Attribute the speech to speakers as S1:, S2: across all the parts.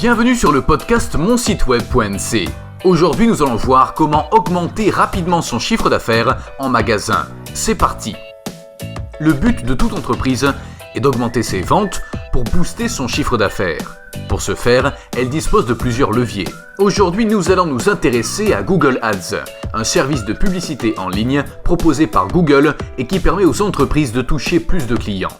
S1: Bienvenue sur le podcast monsiteweb.nc. Aujourd'hui, nous allons voir comment augmenter rapidement son chiffre d'affaires en magasin. C'est parti. Le but de toute entreprise est d'augmenter ses ventes pour booster son chiffre d'affaires. Pour ce faire, elle dispose de plusieurs leviers. Aujourd'hui, nous allons nous intéresser à Google Ads, un service de publicité en ligne proposé par Google et qui permet aux entreprises de toucher plus de clients.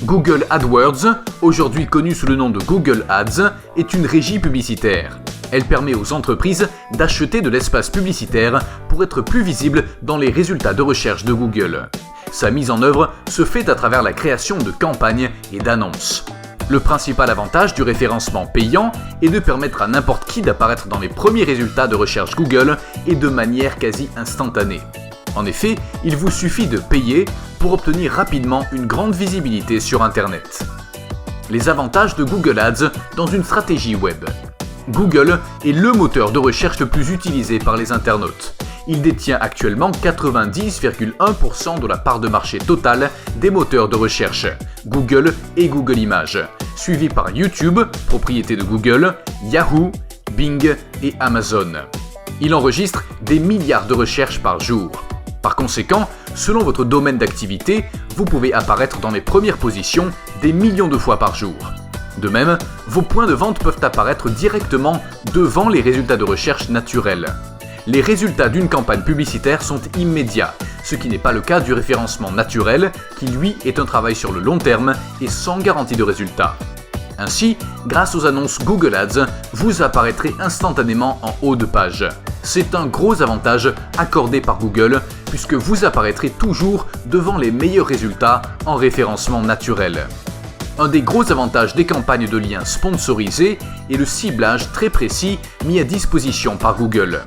S1: Google AdWords, aujourd'hui connu sous le nom de Google Ads, est une régie publicitaire. Elle permet aux entreprises d'acheter de l'espace publicitaire pour être plus visibles dans les résultats de recherche de Google. Sa mise en œuvre se fait à travers la création de campagnes et d'annonces. Le principal avantage du référencement payant est de permettre à n'importe qui d'apparaître dans les premiers résultats de recherche Google et de manière quasi instantanée. En effet, il vous suffit de payer pour obtenir rapidement une grande visibilité sur Internet. Les avantages de Google Ads dans une stratégie web. Google est le moteur de recherche le plus utilisé par les internautes. Il détient actuellement 90,1% de la part de marché totale des moteurs de recherche, Google et Google Images, suivi par YouTube, propriété de Google, Yahoo, Bing et Amazon. Il enregistre des milliards de recherches par jour. Par conséquent, selon votre domaine d'activité, vous pouvez apparaître dans les premières positions des millions de fois par jour. De même, vos points de vente peuvent apparaître directement devant les résultats de recherche naturels. Les résultats d'une campagne publicitaire sont immédiats, ce qui n'est pas le cas du référencement naturel, qui lui est un travail sur le long terme et sans garantie de résultat. Ainsi, grâce aux annonces Google Ads, vous apparaîtrez instantanément en haut de page. C'est un gros avantage accordé par Google puisque vous apparaîtrez toujours devant les meilleurs résultats en référencement naturel. Un des gros avantages des campagnes de liens sponsorisés est le ciblage très précis mis à disposition par Google.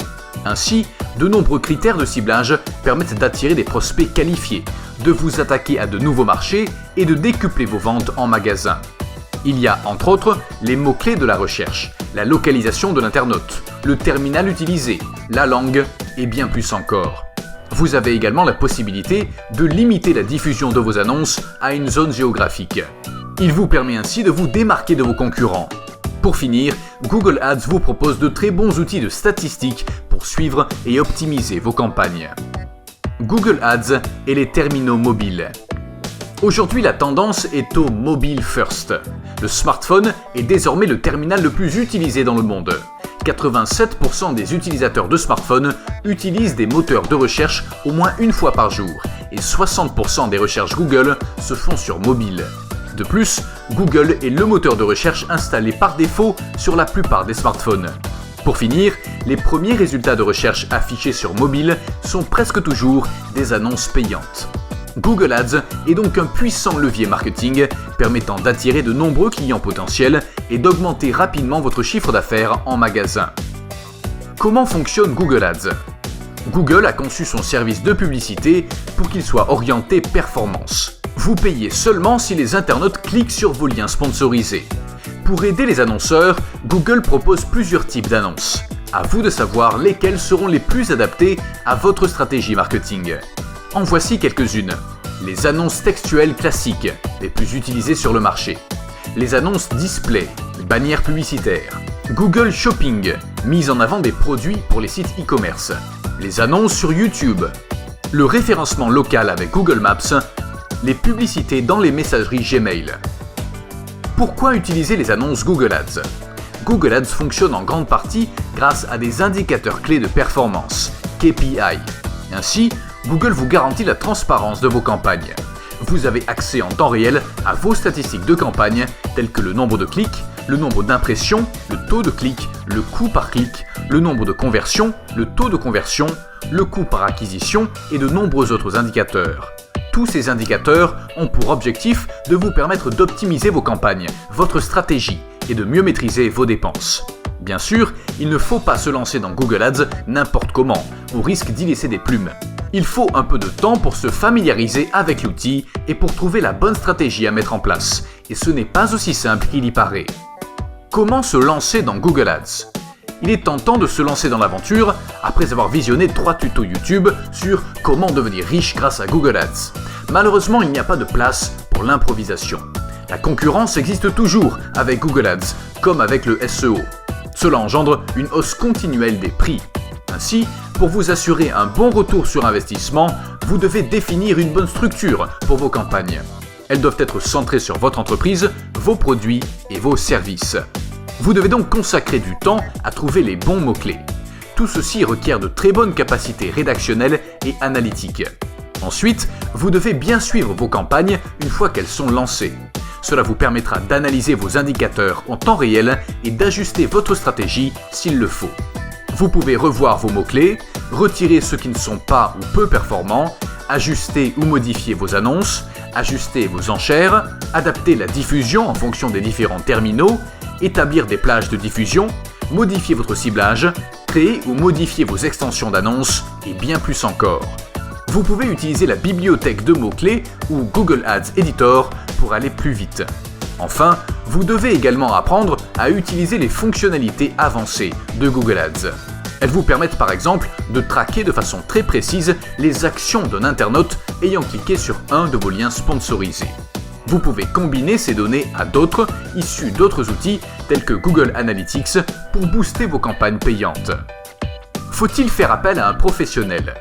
S1: Ainsi, de nombreux critères de ciblage permettent d'attirer des prospects qualifiés, de vous attaquer à de nouveaux marchés et de décupler vos ventes en magasin. Il y a entre autres les mots-clés de la recherche, la localisation de l'internaute, le terminal utilisé, la langue et bien plus encore. Vous avez également la possibilité de limiter la diffusion de vos annonces à une zone géographique. Il vous permet ainsi de vous démarquer de vos concurrents. Pour finir, Google Ads vous propose de très bons outils de statistiques pour suivre et optimiser vos campagnes. Google Ads et les terminaux mobiles. Aujourd'hui, la tendance est au mobile first. Le smartphone est désormais le terminal le plus utilisé dans le monde. 87% des utilisateurs de smartphones utilisent des moteurs de recherche au moins une fois par jour et 60% des recherches Google se font sur mobile. De plus, Google est le moteur de recherche installé par défaut sur la plupart des smartphones. Pour finir, les premiers résultats de recherche affichés sur mobile sont presque toujours des annonces payantes. Google Ads est donc un puissant levier marketing permettant d'attirer de nombreux clients potentiels et d'augmenter rapidement votre chiffre d'affaires en magasin. Comment fonctionne Google Ads ? Google a conçu son service de publicité pour qu'il soit orienté performance. Vous payez seulement si les internautes cliquent sur vos liens sponsorisés. Pour aider les annonceurs, Google propose plusieurs types d'annonces. À vous de savoir lesquelles seront les plus adaptées à votre stratégie marketing. En voici quelques-unes. Les annonces textuelles classiques, les plus utilisées sur le marché. Les annonces display, les bannières publicitaires. Google Shopping, mise en avant des produits pour les sites e-commerce. Les annonces sur YouTube. Le référencement local avec Google Maps. Les publicités dans les messageries Gmail. Pourquoi utiliser les annonces Google Ads ? Google Ads fonctionne en grande partie grâce à des indicateurs clés de performance, KPI. Ainsi, Google vous garantit la transparence de vos campagnes. Vous avez accès en temps réel à vos statistiques de campagne telles que le nombre de clics, le nombre d'impressions, le taux de clic, le coût par clic, le nombre de conversions, le taux de conversion, le coût par acquisition et de nombreux autres indicateurs. Tous ces indicateurs ont pour objectif de vous permettre d'optimiser vos campagnes, votre stratégie et de mieux maîtriser vos dépenses. Bien sûr, il ne faut pas se lancer dans Google Ads n'importe comment, au risque d'y laisser des plumes. Il faut un peu de temps pour se familiariser avec l'outil et pour trouver la bonne stratégie à mettre en place. Et ce n'est pas aussi simple qu'il y paraît. Comment se lancer dans Google Ads ? Il est tentant de se lancer dans l'aventure après avoir visionné 3 tutos YouTube sur comment devenir riche grâce à Google Ads. Malheureusement, il n'y a pas de place pour l'improvisation. La concurrence existe toujours avec Google Ads, comme avec le SEO. Cela engendre une hausse continuelle des prix. Ainsi, pour vous assurer un bon retour sur investissement, vous devez définir une bonne structure pour vos campagnes. Elles doivent être centrées sur votre entreprise, vos produits et vos services. Vous devez donc consacrer du temps à trouver les bons mots-clés. Tout ceci requiert de très bonnes capacités rédactionnelles et analytiques. Ensuite, vous devez bien suivre vos campagnes une fois qu'elles sont lancées. Cela vous permettra d'analyser vos indicateurs en temps réel et d'ajuster votre stratégie s'il le faut. Vous pouvez revoir vos mots-clés, retirer ceux qui ne sont pas ou peu performants, ajuster ou modifier vos annonces, ajuster vos enchères, adapter la diffusion en fonction des différents terminaux, établir des plages de diffusion, modifier votre ciblage, créer ou modifier vos extensions d'annonces et bien plus encore. Vous pouvez utiliser la bibliothèque de mots-clés ou Google Ads Editor pour aller plus vite. Enfin, vous devez également apprendre à utiliser les fonctionnalités avancées de Google Ads. Elles vous permettent par exemple de traquer de façon très précise les actions d'un internaute ayant cliqué sur un de vos liens sponsorisés. Vous pouvez combiner ces données à d'autres issus d'autres outils tels que Google Analytics pour booster vos campagnes payantes. Faut-il faire appel à un professionnel ?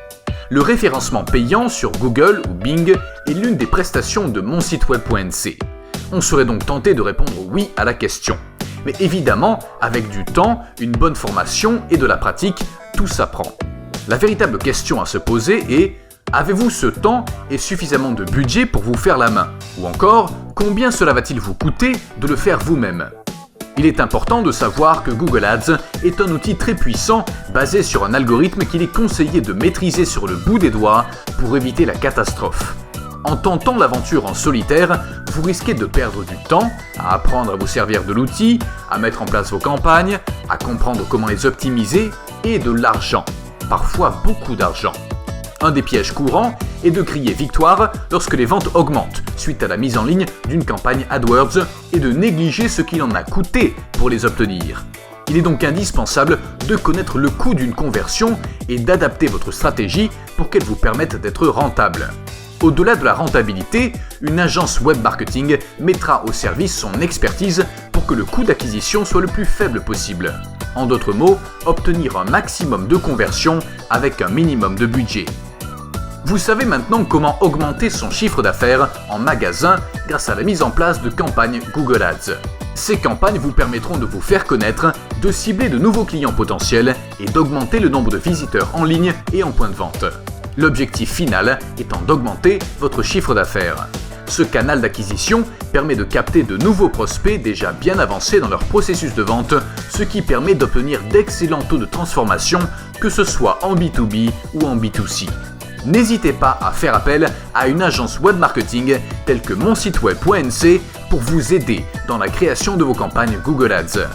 S1: Le référencement payant sur Google ou Bing est l'une des prestations de monsiteweb.nc. On serait donc tenté de répondre oui à la question. Mais évidemment, avec du temps, une bonne formation et de la pratique, tout s'apprend. La véritable question à se poser est: avez-vous ce temps et suffisamment de budget pour vous faire la main? Ou encore, combien cela va-t-il vous coûter de le faire vous-même? Il est important de savoir que Google Ads est un outil très puissant basé sur un algorithme qu'il est conseillé de maîtriser sur le bout des doigts pour éviter la catastrophe. En tentant l'aventure en solitaire, vous risquez de perdre du temps à apprendre à vous servir de l'outil, à mettre en place vos campagnes, à comprendre comment les optimiser et de l'argent, parfois beaucoup d'argent. Un des pièges courants est de crier victoire lorsque les ventes augmentent suite à la mise en ligne d'une campagne AdWords et de négliger ce qu'il en a coûté pour les obtenir. Il est donc indispensable de connaître le coût d'une conversion et d'adapter votre stratégie pour qu'elle vous permette d'être rentable. Au-delà de la rentabilité, une agence web marketing mettra au service son expertise pour que le coût d'acquisition soit le plus faible possible. En d'autres mots, obtenir un maximum de conversions avec un minimum de budget. Vous savez maintenant comment augmenter son chiffre d'affaires en magasin grâce à la mise en place de campagnes Google Ads. Ces campagnes vous permettront de vous faire connaître, de cibler de nouveaux clients potentiels et d'augmenter le nombre de visiteurs en ligne et en point de vente. L'objectif final étant d'augmenter votre chiffre d'affaires. Ce canal d'acquisition permet de capter de nouveaux prospects déjà bien avancés dans leur processus de vente, ce qui permet d'obtenir d'excellents taux de transformation, que ce soit en B2B ou en B2C. N'hésitez pas à faire appel à une agence web marketing telle que monsiteweb.nc pour vous aider dans la création de vos campagnes Google Ads.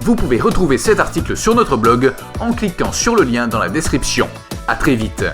S1: Vous pouvez retrouver cet article sur notre blog en cliquant sur le lien dans la description. À très vite.